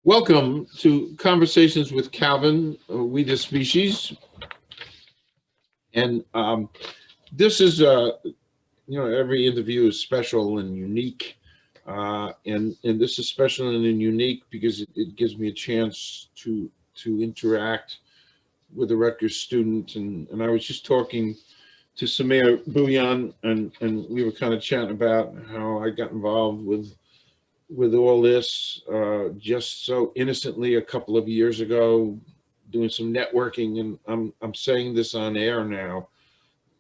Welcome to Conversations with Calvin, We the Species. And this is, every interview is special and unique. And this is special and unique because it gives me a chance to interact with a Rutgers student. And I was just talking to SAMEER and we were kind of chatting about how I got involved with all this just so innocently a couple of years ago, doing some networking, and I'm saying this on air now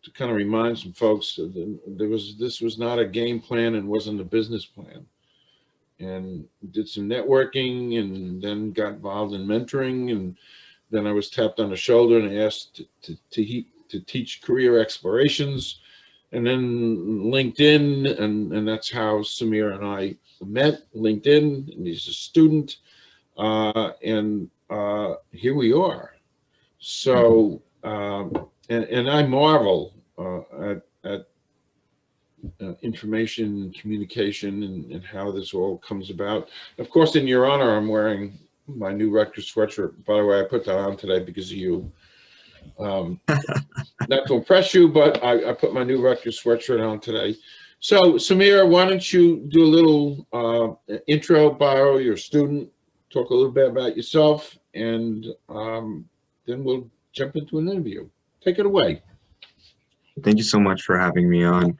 to kind of remind some folks that this was not a game plan and wasn't a business plan. And did some networking, and then got involved in mentoring, and then I was tapped on the shoulder and asked to teach career explorations, and then LinkedIn, and that's how SAMEER and I met. LinkedIn, and he's a student, and here we are. So, and I marvel at information communication and how this all comes about. Of course, in your honor, I'm wearing my new Rutgers sweatshirt. By the way, I put that on today because of you. Not to impress you, but I put my new Rutgers sweatshirt on today. So, SAMEER, why don't you do a little intro, bio, your student, talk a little bit about yourself, and then we'll jump into an interview. Take it away. Thank you so much for having me on.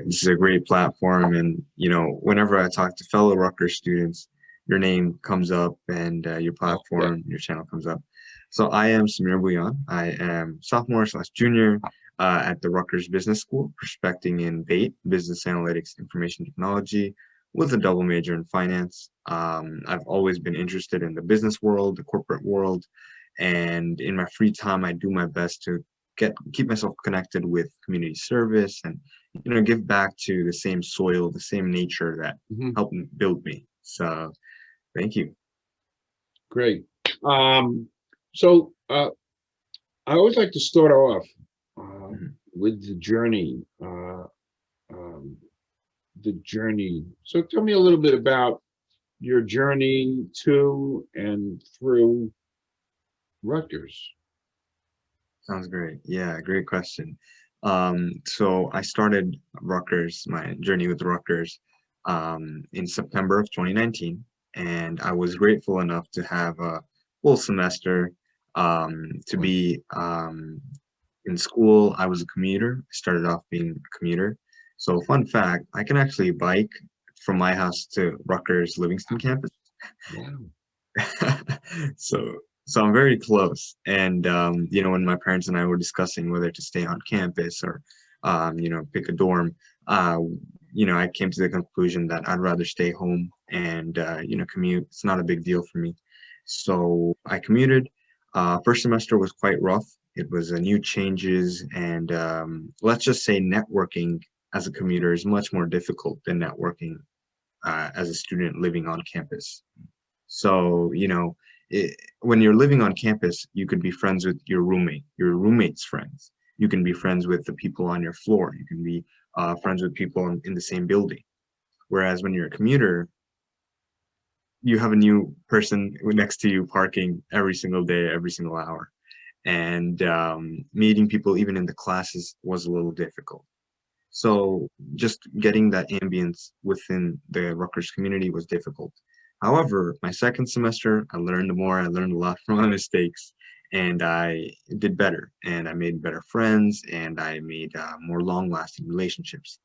This is a great platform, and whenever I talk to fellow Rutgers students, your name comes up and your platform, your channel comes up. So I am SAMEER BHUYAN. I am sophomore/junior at the Rutgers Business School, prospecting in BAIT, Business Analytics Information Technology, with a double major in finance. I've always been interested in the business world, the corporate world, and in my free time, I do my best to keep myself connected with community service and give back to the same soil, the same nature that helped build me. So thank you. Great. So I always like to start off with the journey. So tell me a little bit about your journey to and through Rutgers. Sounds great. Yeah, great question. So I started Rutgers, my journey with Rutgers, in September of 2019, and I was grateful enough to have a full semester to be in school. I was a commuter. I started off being a commuter. So fun fact, I can actually bike from my house to Rutgers Livingston campus. Wow. So I'm very close. And when my parents and I were discussing whether to stay on campus or pick a dorm, I came to the conclusion that I'd rather stay home and commute. It's not a big deal for me. So I commuted. First semester was quite rough. It was new changes, and let's just say networking as a commuter is much more difficult than networking as a student living on campus. So, when you're living on campus, you could be friends with your roommate's friends. You can be friends with the people on your floor. You can be friends with people in the same building. Whereas when you're a commuter, you have a new person next to you parking every single day, every single hour. And meeting people even in the classes was a little difficult. So just getting that ambience within the Rutgers community was difficult. However, my second semester, I learned more. I learned a lot from my mistakes, and I did better. And I made better friends, and I made more long-lasting relationships.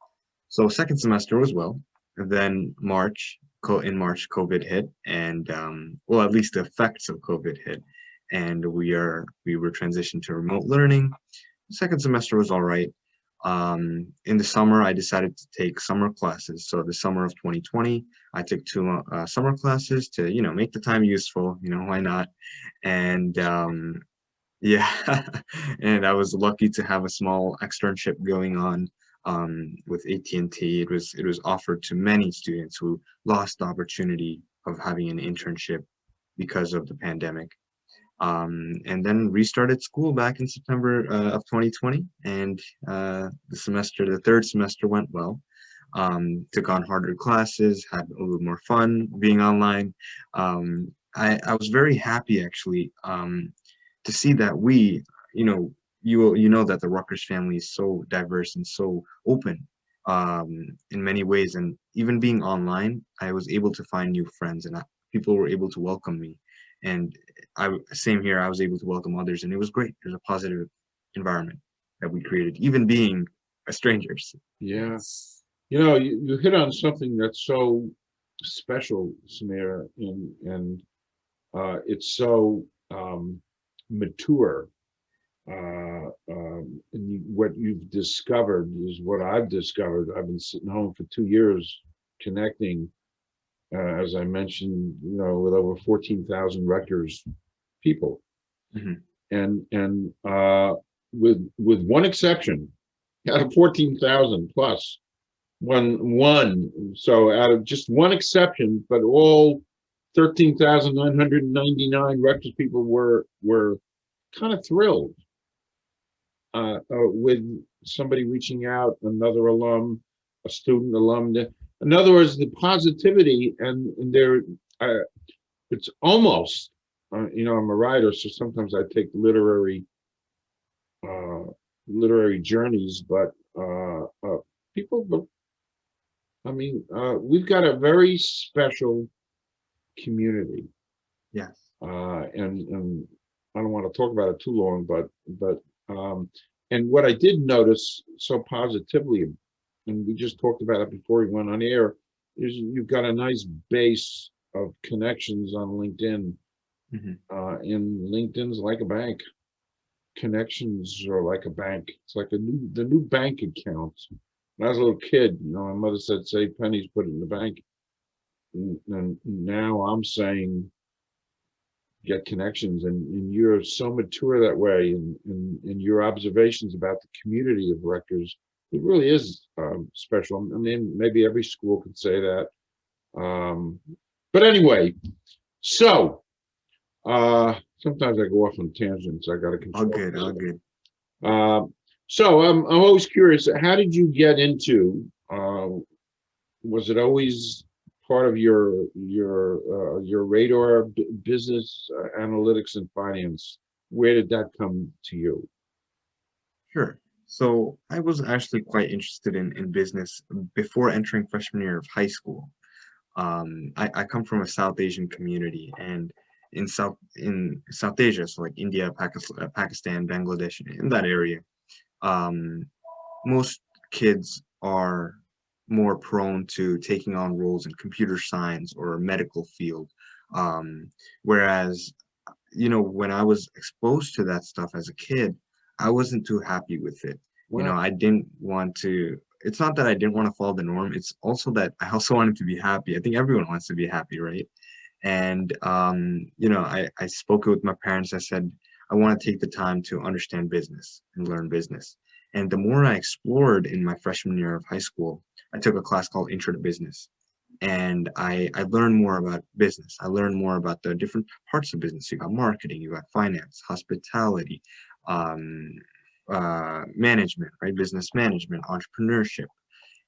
So second semester was well. And then in March, COVID hit, and at least the effects of COVID hit, and we were transitioned to remote learning. Second semester was all right. In the summer, I decided to take summer classes. So the summer of 2020, I took two summer classes to, make the time useful, why not? And yeah, and I was lucky to have a small externship going on with AT&T. It was offered to many students who lost the opportunity of having an internship because of the pandemic. And then restarted school back in September of 2020, and the third semester went well. Took on harder classes, had a little more fun being online, I was very happy actually to see that we, you know, you know that the Rutgers family is so diverse and so open in many ways, and even being online, I was able to find new friends, and people were able to welcome me, and same here, I was able to welcome others, and it was great. There's a positive environment that we created, even being strangers. Yeah. You know, you hit on something that's so special, Samir, and it's so mature. And what you've discovered is what I've discovered. I've been sitting home for 2 years connecting, as I mentioned, you know, with over 14,000 Rutgers people, Mhm. and with one exception, out of 14,000 plus, one. So out of just one exception, but all 13,999 Rutgers people were kind of thrilled with somebody reaching out, another alum, a student alum. In other words, the positivity and there, it's almost, you know, I'm a writer, so sometimes I take uh, literary journeys, but people, I mean, we've got a very special community, Yes. and I don't want to talk about it too long, but and what I did notice so positively, and we just talked about it before we went on air, is you've got a nice base of connections on LinkedIn, Mhm. and LinkedIn's like a bank. Connections are like a bank. It's like the new bank account. When I was a little kid, you know, my mother said, "Save pennies, put it in the bank." And now I'm saying, get connections, and you're so mature that way, and your observations about the community of Rutgers, it really is special. I mean, maybe every school could say that. Um, but anyway, so sometimes I go off on tangents. I got to All control good, all myself. good. So I'm always curious. How did you get into? Was it always part of your radar, business, analytics and finance? Where did that come to you? Sure. So I was actually quite interested in business before entering freshman year of high school. I come from a South Asian community, and in South Asia, so like India, Pakistan, Bangladesh, in that area, um, most kids are more prone to taking on roles in computer science or medical field. Um, Whereas, you know, when I was exposed to that stuff as a kid, I wasn't too happy with it. You know, Well, I didn't want to, it's not that I didn't want to follow the norm, it's also that I also wanted to be happy. I think everyone wants to be happy, right? And, you know, I spoke with my parents. I said, I want to take the time to understand business and learn business. And the more I explored in my freshman year of high school, I took a class called Intro to Business. And I learned more about business. I learned more about the different parts of business. You got marketing, you got finance, hospitality, um, management, right? Business management, entrepreneurship.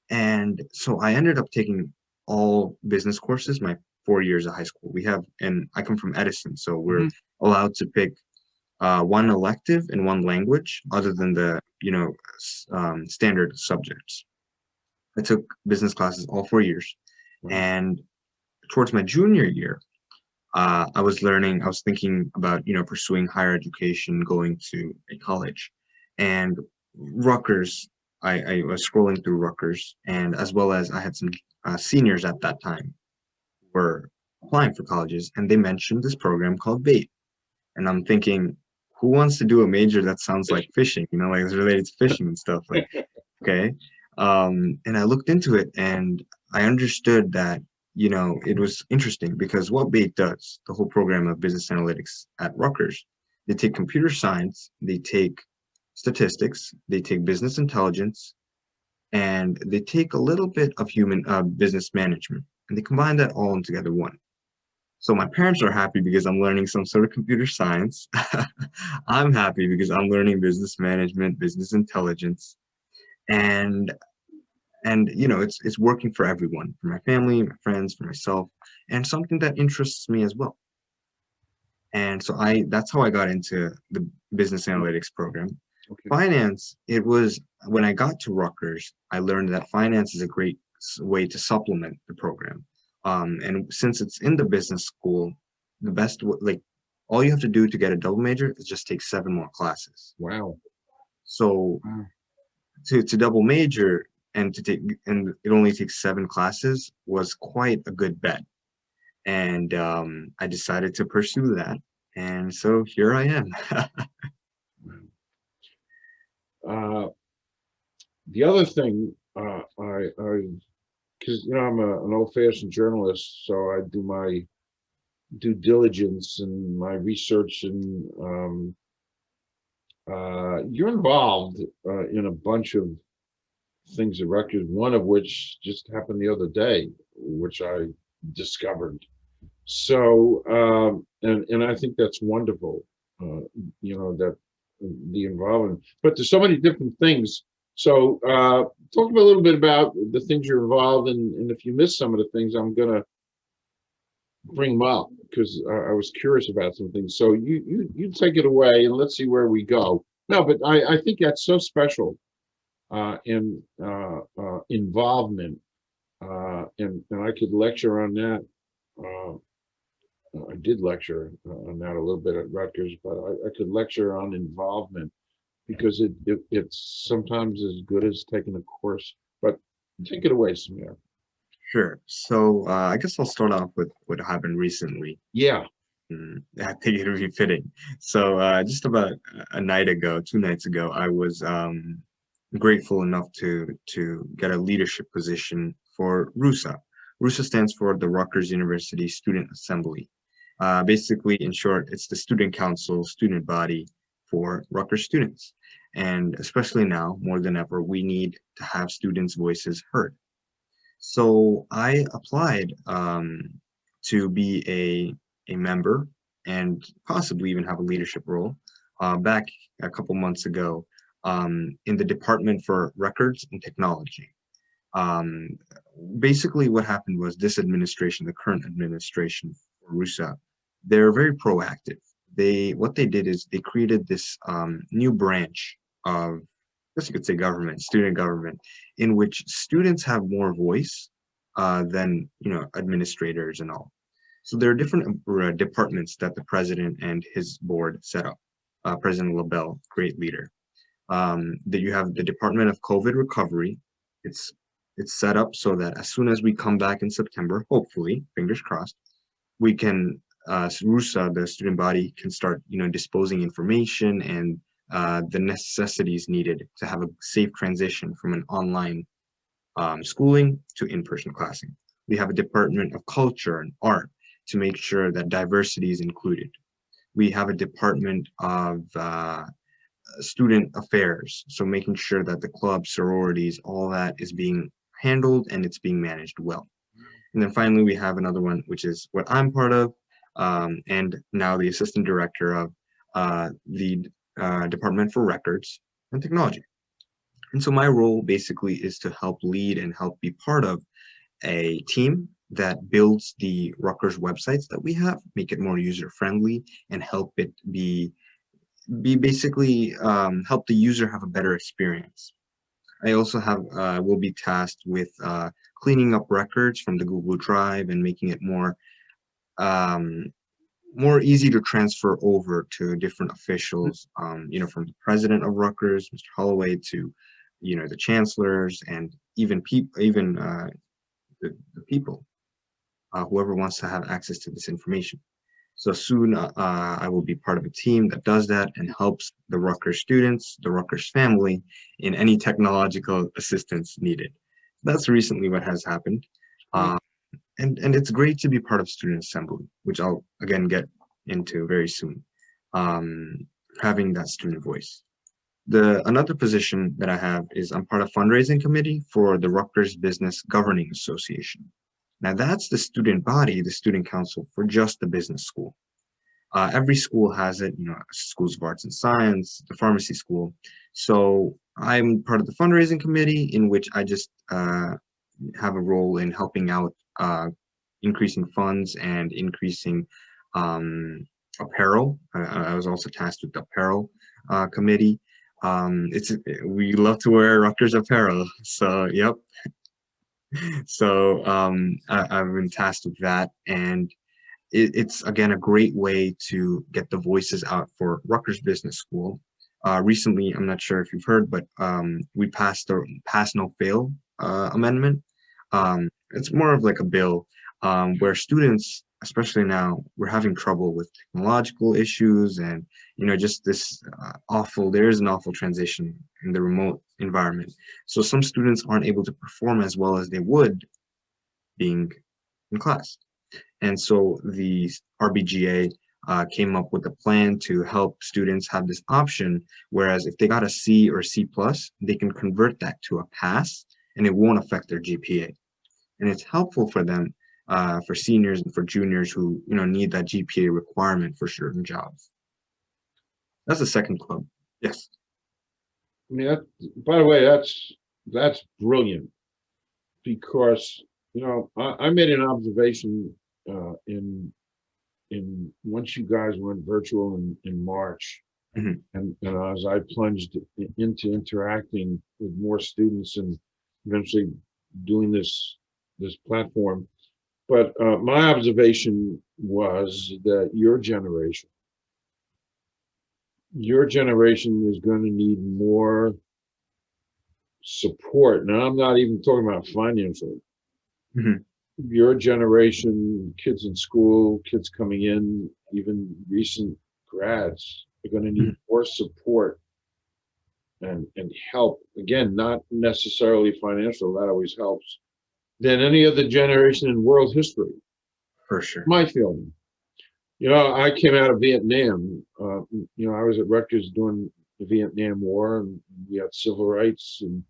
And so I ended up taking all business courses my 4 years of high school. We have, and I come from Edison, so we're mhm. allowed to pick one elective and one language other than the, you know, standard subjects. I took business classes all 4 years. Wow. And towards my junior year, I was thinking about, you know, pursuing higher education, going to a college. And Rutgers, I was scrolling through Rutgers, and as well as I had some seniors at that time were applying for colleges, and they mentioned this program called BAIT. And I'm thinking, who wants to do a major that sounds like fishing, you know, like it's related to fishing and stuff? Like, okay. And I looked into it, and I understood that, you know, it was interesting because what BAIT does, the whole program of business analytics at Rutgers, they take computer science, they take statistics, they take business intelligence, and they take a little bit of human business management, and they combine that all into together one. So my parents are happy because I'm learning some sort of computer science. I'm happy because I'm learning business management, business intelligence, and you know, it's working for everyone, for my family, my friends, for myself, and something that interests me as well. And so that's how I got into the business analytics program. Okay. Finance, it was when I got to Rutgers, I learned that finance is a great way to supplement the program. And since it's in the business school, the best, like, all you have to do to get a double major is just take 7 more classes. Wow. So Wow. to double major and it only takes 7 classes was quite a good bet. And I decided to pursue that. And so here I am. The other thing, because I'm an old-fashioned journalist, so I do my due diligence and my research, and you're involved in a bunch of things at Rutgers, one of which just happened the other day, which I discovered. So, and I think that's wonderful, that the involvement, but there's so many different things. So, talk a little bit about the things you're involved in, and if you miss some of the things, I'm gonna bring them up because I was curious about some things. So you take it away and let's see where we go. No, but I think that's so special, in involvement, and I could lecture on that. I did lecture on that a little bit at Rutgers, but I could lecture on involvement because it's sometimes as good as taking a course. But take it away, Sameer. Sure. So I guess I'll start off with what happened recently. Yeah. I think it would be fitting. So just about a night ago, 2 nights ago, I was grateful enough to get a leadership position for RUSA. RUSA stands for the Rutgers University Student Assembly. Basically, in short, it's the student council, student body for Rutgers students. And especially now, more than ever, we need to have students' voices heard. So I applied to be a member and possibly even have a leadership role back a couple months ago in the Department for Records and Technology. Um, Basically, what happened was this administration, the current administration for RUSA, they're very proactive. What they did is they created this new branch of, I guess you could say, government, student government, in which students have more voice than administrators and all. So there are different departments that the president and his board set up. President LaBelle, great leader. That you have the Department of COVID Recovery. It's set up so that as soon as we come back in September, hopefully, fingers crossed, we can RUSA, the student body, can start disposing information and the necessities needed to have a safe transition from an online schooling to in-person classing. We have a Department of Culture and Art to make sure that diversity is included. We have a Department of Student Affairs, so making sure that the clubs, sororities, all that is being handled and it's being managed well. And then finally, we have another one, which is what I'm part of, and now the assistant director of the Department for Records and Technology. And so my role basically is to help lead and help be part of a team that builds the Rutgers websites that we have, make it more user-friendly, and help it be basically help the user have a better experience. I also will be tasked with cleaning up records from the Google Drive and making it more easy to transfer over to different officials, from the president of Rutgers, Mr. Holloway, to, the chancellors, and even the people, whoever wants to have access to this information. So soon I will be part of a team that does that and helps the Rutgers students, the Rutgers family, in any technological assistance needed. That's recently what has happened. And it's great to be part of Student Assembly, which I'll again get into very soon, having that student voice. Another position that I have is I'm part of fundraising committee for the Rutgers Business Governing Association. Now that's the student body, the student council for just the business school. Every school has it, schools of arts and science, the pharmacy school. So I'm part of the fundraising committee, in which I just have a role in helping out increasing funds and increasing apparel. I was also tasked with the apparel committee. We love to wear Rutgers apparel, so yep. So I've been tasked with that, and it's again a great way to get the voices out for Rutgers Business School. Recently, I'm not sure if you've heard, but we passed the pass no fail amendment. It's more of like a bill where students, especially now, we're having trouble with technological issues, and just this there is an awful transition in the remote environment. So some students aren't able to perform as well as they would being in class. And so the RBGA came up with a plan to help students have this option, whereas if they got a C or C plus, they can convert that to a pass and it won't affect their GPA. And it's helpful for them, for seniors and for juniors who need that GPA requirement for certain jobs. That's the second club. Yes. I mean, by the way, that's brilliant, because I made an observation in once you guys went virtual in March, Mhm. and as I plunged into interacting with more students and eventually doing this platform. But my observation was that your generation is going to need more support. Now, I'm not even talking about financial. Mhm. Your generation, kids in school, kids coming in, even recent grads, are going to need Mhm. more support and help. Again, not necessarily financial, that always helps, than any other generation in world history. For sure. My feeling. I came out of Vietnam. I was at Rutgers during the Vietnam War, and we had civil rights and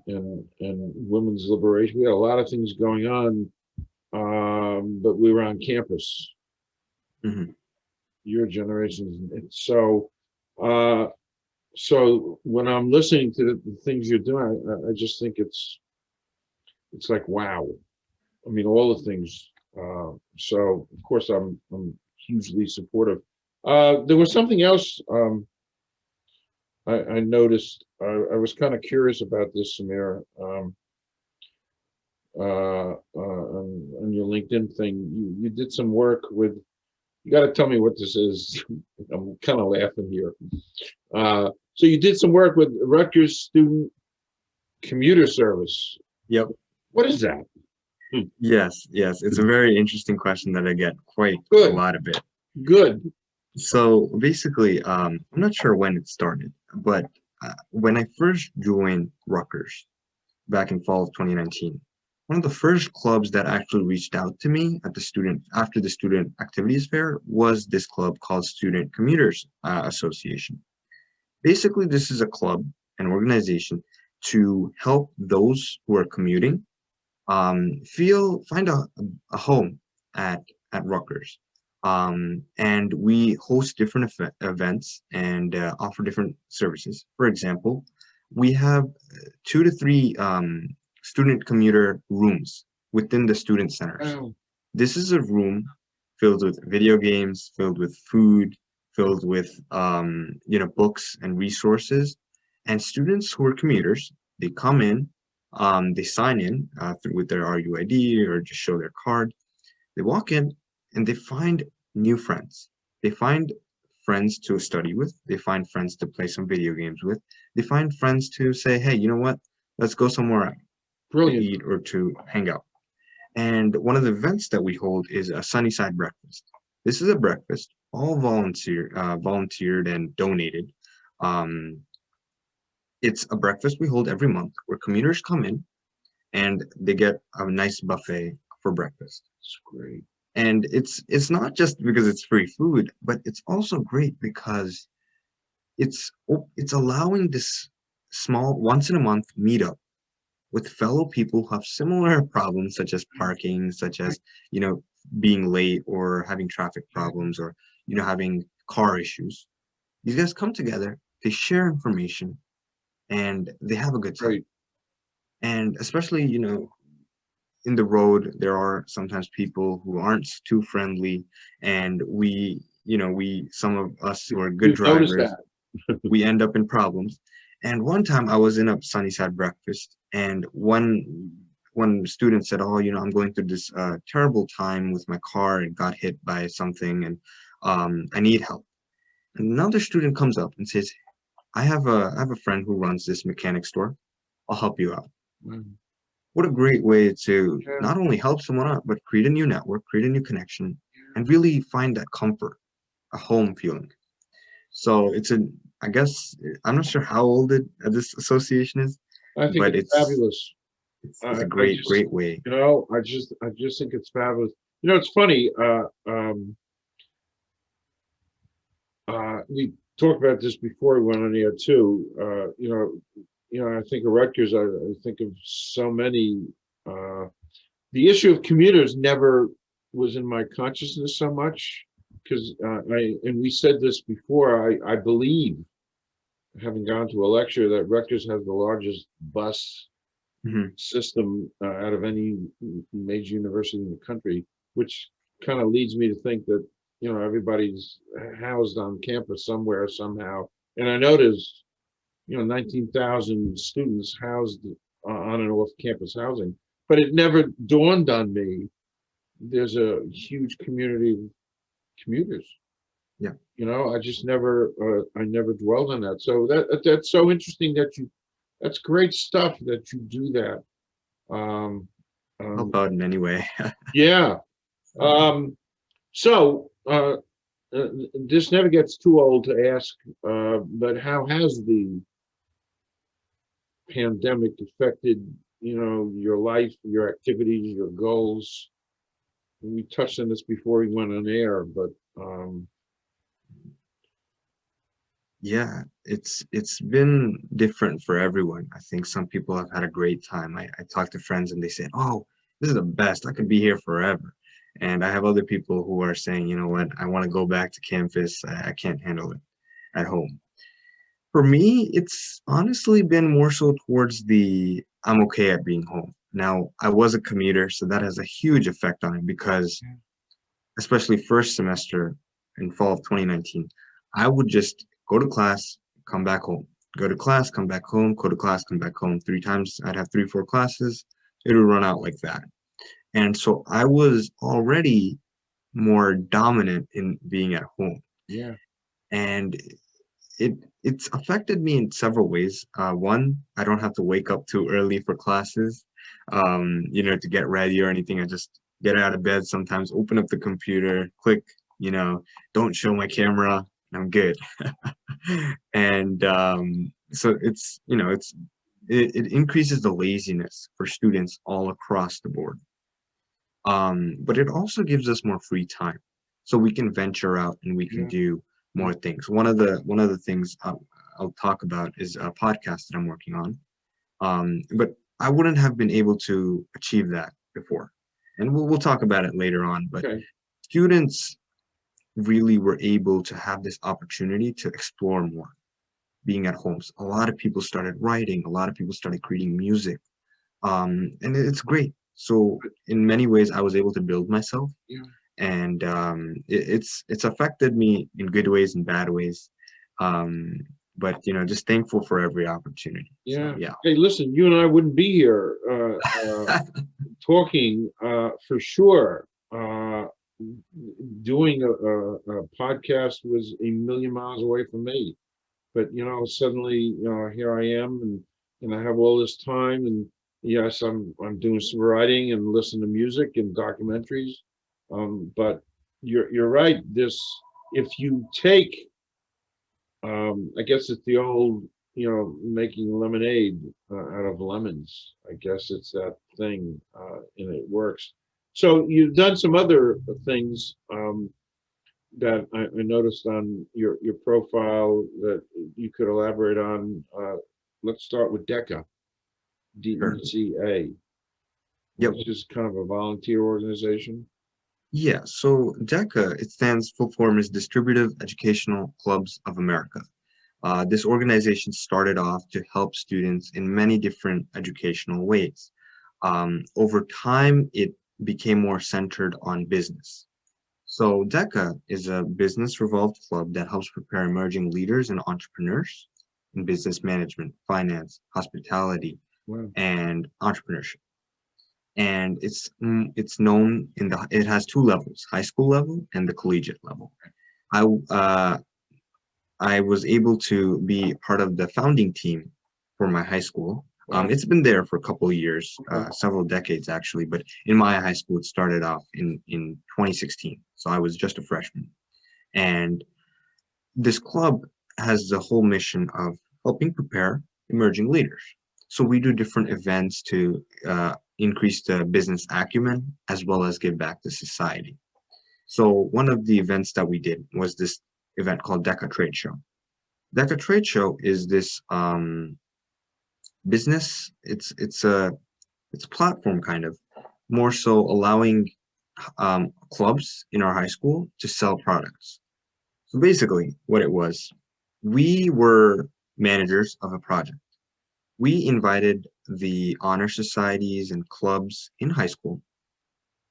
women's liberation. We had a lot of things going on, but we were on campus. Mhm. Your generation, uh, so when I'm listening to the things you're doing, I just think it's like, wow. I mean, all the things. So of course I'm hugely supportive. There was something else I noticed. I was kind of curious about this, Samir. On your LinkedIn thing, you did some work with. You got to tell me what this is. I'm kind of laughing here. So you did some work with Rutgers Student Commuter Service. Yep. What is that? Yes. It's a very interesting question that I get quite a Good. lot of it. Good. So basically, I'm not sure when it started, but when I first joined Rutgers back in fall of 2019, one of the first clubs that actually reached out to me after the student activities fair was this club called Student Commuters Association. Basically, this is a club, an organization to help those who are commuting find a home at Rutgers. And we host different events and offer different services. For example, we have 2 to 3 student commuter rooms within the student centers. Wow. This is a room filled with video games, filled with food, filled with books and resources. And students who are commuters, they come in, they sign in with their RUID or just show their card. They walk in and they find new friends. They find friends to study with. They find friends to play some video games with. They find friends to say, hey, you know what? Let's go somewhere out to Brilliant. eat or to hang out. And one of the events that we hold is a Sunnyside breakfast. This is a breakfast, all volunteered and donated. Um, it's a breakfast we hold every month where commuters come in and they get a nice buffet for breakfast. It's great. And it's not just because it's free food, but it's also great because it's allowing this small once in a month meetup with fellow people who have similar problems, such as parking, such as being late or having traffic problems, or having car issues. These guys come together, they share information, and they have a good time. Great. And especially in the road, there are sometimes people who aren't too friendly, and we some of us who are good You've noticed drivers, that. we end up in problems. And one time I was in a Sunnyside breakfast, and one student said, "Oh, I'm going through this terrible time with my car. It got hit by something, and I need help." And another student comes up and says, I have a friend who runs this mechanic store. I'll help you out." Mm. What a great way to Yeah. not only help someone out, but create a new network, create a new connection, and really find that comfort, a home feeling. So I guess, I'm not sure how old this association is, I think but it's fabulous. it's a I great, just, great way. I just think it's fabulous. It's funny. We talked about this before we went on air too. I think of Rutgers. I think of so many. The issue of commuters never was in my consciousness so much because and we said this before. I believe, having gone to a lecture, that Rutgers has the largest bus Mhm. system out of any major university in the country, which kind of leads me to think that everybody's housed on campus somewhere somehow. And I know there's 19,000 students housed on and off campus housing, but it never dawned on me there's a huge community of commuters. Yeah. I just never I never dwelled on that. So that's so interesting that's great stuff that you do that. Um, Help um, out in any way. yeah. Um, so this never gets too old to ask, but how has the pandemic affected, your life, your activities, your goals? We touched on this before we went on air, but Yeah, it's been different for everyone. I think some people have had a great time. I talk to friends and they say, "Oh, this is the best. I could be here forever." And I have other people who are saying, "You know what? I want to go back to campus. I can't handle it at home." For me, it's honestly been more so towards the I'm okay at being home. Now, I was a commuter, so that has a huge effect on it because especially first semester in fall of 2019, I would just go to class, come back home, go to class, come back home, go to class, come back home. 3 times, I'd have 3, 4 classes. It would run out like that. And so I was already more dominant in being at home. yeah, And it's affected me in several ways. One, I don't have to wake up too early for classes, to get ready or anything. I just get out of bed sometimes, open up the computer, click, don't show my camera, and I'm good. And so it increases the laziness for students all across the board. But it also gives us more free time, so we can venture out and we can yeah, do more things. One of the things I'll talk about is a podcast that I'm working on. But I wouldn't have been able to achieve that before, and we'll talk about it later on. But okay, students really were able to have this opportunity to explore more, being at homes. A lot of people started writing. A lot of people started creating music, and it's great. So in many ways, I was able to build myself, yeah. and it's affected me in good ways and bad ways. Um, but just thankful for every opportunity. So Yeah. yeah. Hey, listen, you and I wouldn't be here talking for sure. Doing a podcast was a million miles away from me. But suddenly, here I am, and I have all this time, and yes, I'm doing some writing and listening to music and documentaries. But you're right. If you take I guess it's the old, making lemonade out of lemons. I guess it's that thing, and it works. So you've done some other things that I noticed on your profile that you could elaborate on. Let's start with DECA, Sure. DECA, Yep. which is kind of a volunteer organization. Yeah. So DECA, it stands full form is Distributive Educational Clubs of America. This organization started off to help students in many different educational ways. Over time, it became more centered on business. So DECA is a business revolved club that helps prepare emerging leaders and entrepreneurs in business management, finance, hospitality, Wow. and entrepreneurship. And it's known it has two levels, high school level and the collegiate level. I uh, I was able to be part of the founding team for my high school. Wow. It's been there for a couple of years, Okay. several decades actually, but in my high school, it started off in 2016. So I was just a freshman. And this club has the whole mission of helping prepare emerging leaders. So we do different events to increase the business acumen as well as give back to society. So one of the events that we did was this event called DECA Trade Show. DECA Trade Show is this business. It's a platform kind of, more so allowing clubs in our high school to sell products. So basically, what it was, we were managers of a project. We invited the honor societies and clubs in high school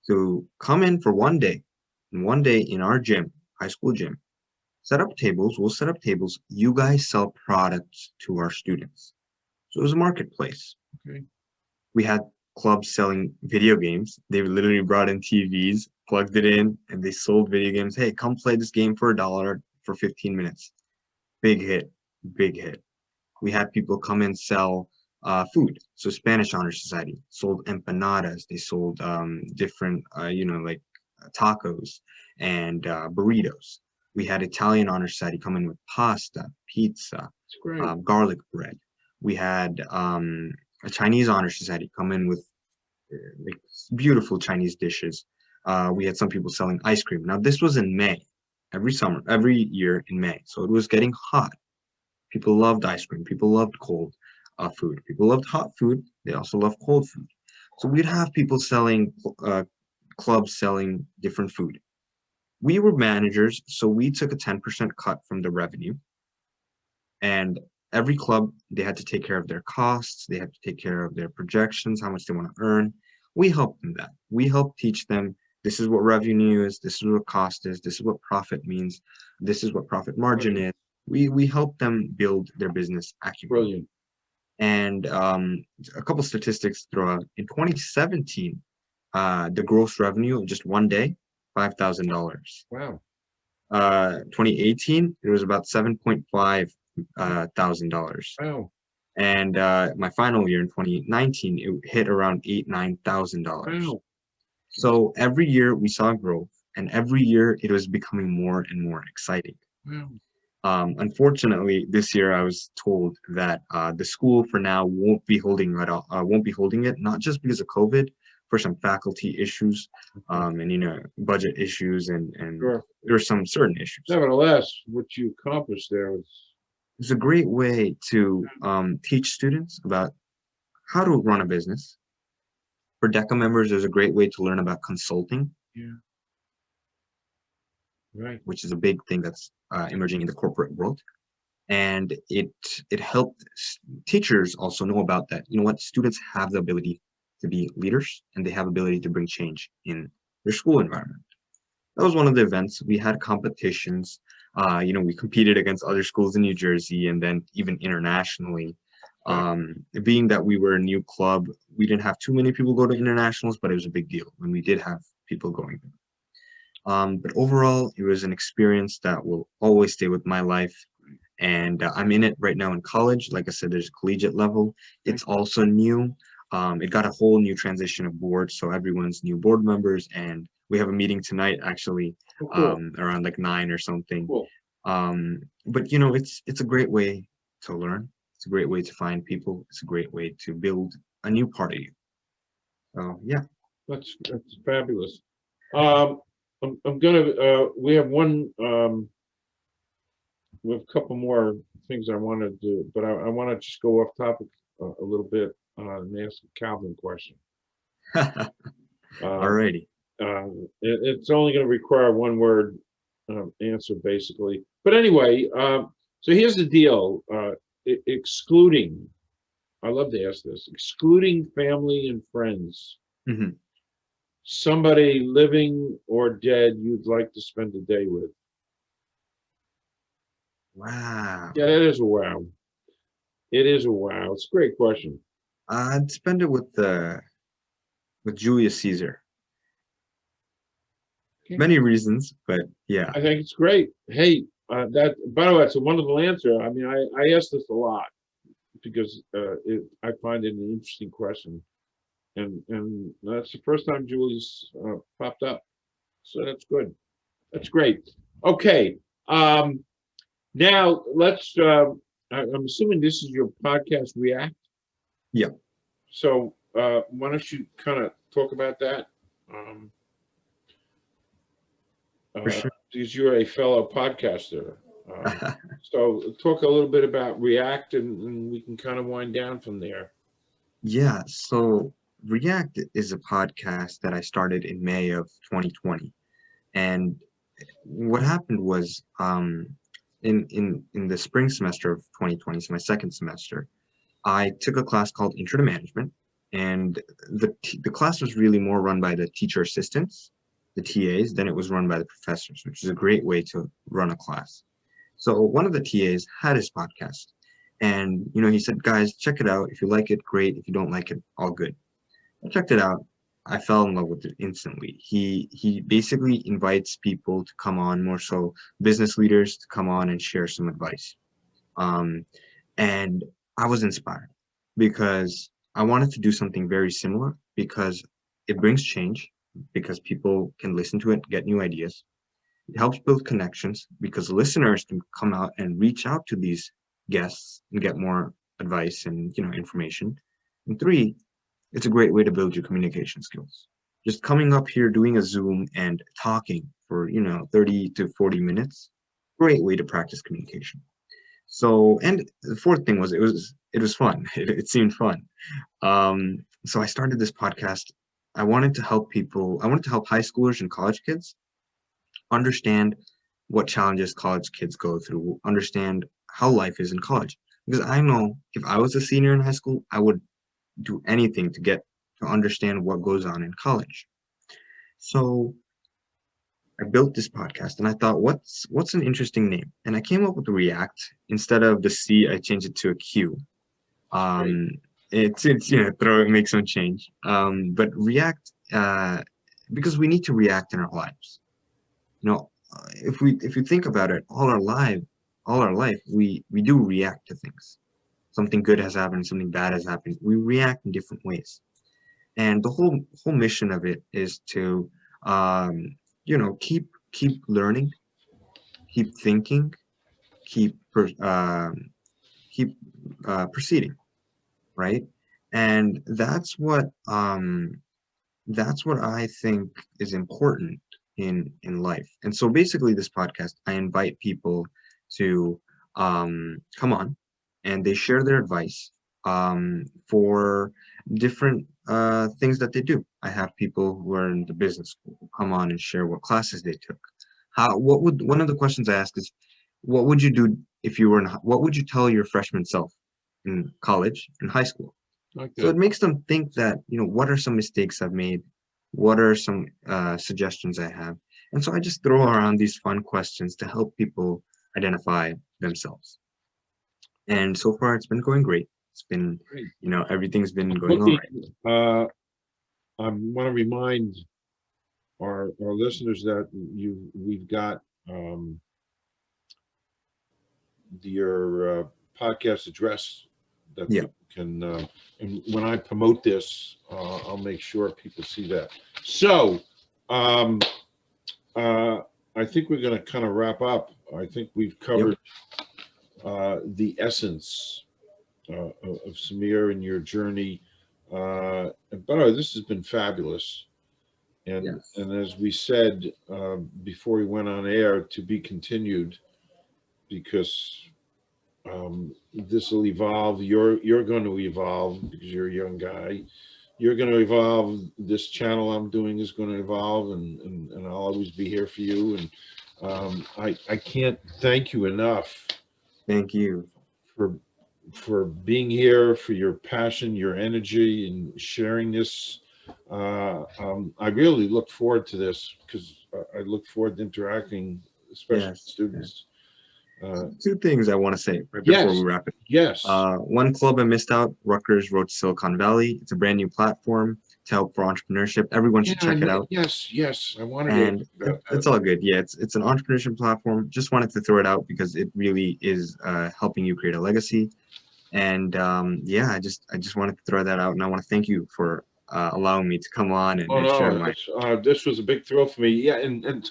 to come in for one day, and one day in our gym, high school gym, set up tables. We'll set up tables. You guys sell products to our students. So it was a marketplace. Okay. We had clubs selling video games. They literally brought in TVs, plugged it in, and they sold video games. Hey, come play this game for $1 for 15 minutes. Big hit, big hit. We had people come and sell food. So Spanish Honor Society sold empanadas. They sold different, like tacos and burritos. We had Italian Honor Society come in with pasta, pizza, That's great. garlic bread. We had a Chinese Honor Society come in with like beautiful Chinese dishes. We had some people selling ice cream. Now this was in May, every year in May. So it was getting hot. People loved ice cream. People loved cold food. People loved hot food. They also loved cold food. So we'd have people selling, clubs selling different food. We were managers, so we took a 10% cut from the revenue. And every club, they had to take care of their costs. They had to take care of their projections, how much they want to earn. We helped them that. We helped teach them, this is what revenue is, this is what cost is, this is what profit means, this is what profit margin is. We help them build their business acumen. Brilliant. And a couple statistics to throw out. In 2017, the gross revenue of just one day, $5,000. Wow. 2018, it was about $7.5 thousand. Wow. And my final year in 2019, it hit around $9,000. Wow. So every year we saw growth, and every year it was becoming more and more exciting. Wow. Unfortunately, this year I was told that the school for now won't be holding it, not just because of COVID, for some faculty issues, and budget issues, and Sure. there are some certain issues. Nevertheless, what you accomplished there was It's a great way to teach students about how to run a business. For DECA members, there's a great way to learn about consulting, right. which is a big thing that's emerging in the corporate world. And it helped teachers also know about that. You know what? Students have the ability to be leaders, and they have ability to bring change in their school environment. That was one of the events. We had competitions. We competed against other schools in New Jersey, and then even internationally. Being that we were a new club, we didn't have too many people go to internationals, but it was a big deal when we did have people going there. But overall, it was an experience that will always stay with my life. And I'm in it right now in college. Like I said, there's a collegiate level. It's also new. It got a whole new transition of board, so everyone's new board members, and we have a meeting tonight actually, around like 9 or something. Cool. But it's a great way to learn. It's a great way to find people. It's a great way to build a new part of you. So yeah. That's fabulous. I'm gonna we have a couple more things I want to do, but I want to just go off topic a little bit and ask a Calvin question. Alrighty. It's only going to require one word answer basically. But anyway, so here's the deal. Excluding, I love to ask this, excluding family and friends. Mhm. somebody living or dead you'd like to spend a day with? Wow. Yeah, that is a wow. It is a wow. It's a great question. I'd spend it with Julius Caesar. Okay. Many reasons, but yeah. I think it's great. Hey, that, by the way, it's a wonderful answer. I mean, I ask this a lot because I find it an interesting question. And that's the first time Julie's popped up. So that's good. That's great. Okay. Now let's, I'm assuming this is your podcast, REAQT. Yeah. So why don't you kind of talk about that? For sure. Because you're a fellow podcaster. So talk a little bit about REAQT and we can kind of wind down from there. Yeah, so REAQT is a podcast that I started in May of 2020. And what happened was in the spring semester of 2020, so my second semester, I took a class called Intro to Management, and the class was really more run by the teacher assistants, the TAs, than it was run by the professors, which is a great way to run a class. So one of the TAs had his podcast, and he said, "Guys, check it out. If you like it, great. If you don't like it, all good." I checked it out. I fell in love with it instantly. He basically invites people to come on, more so business leaders to come on and share some advice. Um, and I was inspired because I wanted to do something very similar because it brings change, because people can listen to it, get new ideas. It helps build connections because listeners can come out and reach out to these guests and get more advice and information. And three, it's a great way to build your communication skills. Just coming up here, doing a Zoom and talking for 30 to 40 minutes, great way to practice communication. So, and the fourth thing was it was fun. It seemed fun. So I started this podcast. I wanted to help people. I wanted to help high schoolers and college kids understand what challenges college kids go through, understand how life is in college. Because I know if I was a senior in high school, I would do anything to get to understand what goes on in college. So I built this podcast and I thought, what's an interesting name? And I came up with REAQT. Instead of the C, I changed it to a Q. It's make some change. But REAQT, because we need to react in our lives. If you think about it, all our life, we do react to things. Something good has happened, something bad has happened. We react in different ways. And the whole mission of it is to keep learning, keep thinking, keep proceeding, right? And that's what I think is important in life. And so basically this podcast, I invite people to come on and they share their advice for different things that they do. I have people who are in the business school come on and share what classes they took. One of the questions I ask is, what would you do if you were what would you tell your freshman self in college, in high school? Like So it that. makes them think that, what are some mistakes I've made? What are some suggestions I have? And so I just throw around these fun questions to help people identify themselves. And so far, it's been going great. It's been, Great. everything's been going all right. I want to remind our listeners that we've got your podcast address that Yeah. people can, and when I promote this, I'll make sure people see that. So I think we're going to kind of wrap up. I think we've covered the essence of SAMEER and your journey. And by the way, this has been fabulous. And Yes. and as we said before we went on air, to be continued, because this will evolve. You're going to evolve because you're a young guy. You're going to evolve. This channel I'm doing is going to evolve, and I'll always be here for you. And I can't thank you enough Thank you. for being here, for your passion, your energy, and sharing this I really look forward to this because I look forward to interacting, especially with Yes. students. Two things I want to say right before we Yes, wrap it. yes. One club I missed out, Rutgers Road to Silicon Valley. It's a brand new platform to help for entrepreneurship. Everyone should check it out. Yes, yes. I wanted And to about it's that. all good. Yeah, it's an entrepreneurship platform. Just wanted to throw it out because it really is helping you create a legacy. And yeah, I just wanted to throw that out, and I want to thank you for allowing me to come on Oh and share no, my. this was a big thrill for me. Yeah, and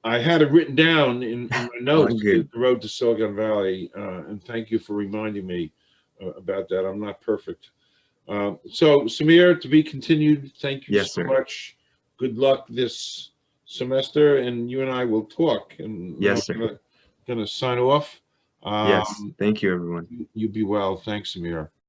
I had it written down in my notes, the Good. road to Silicon Valley, and thank you for reminding me about that. I'm not perfect. So, Sameer, to be continued, thank you Yes, so sir. much. Good luck this semester, and you and I will talk. And now Yes, sir. I'm gonna sign off. Yes. Thank you, everyone. You be well. Thanks, Sameer.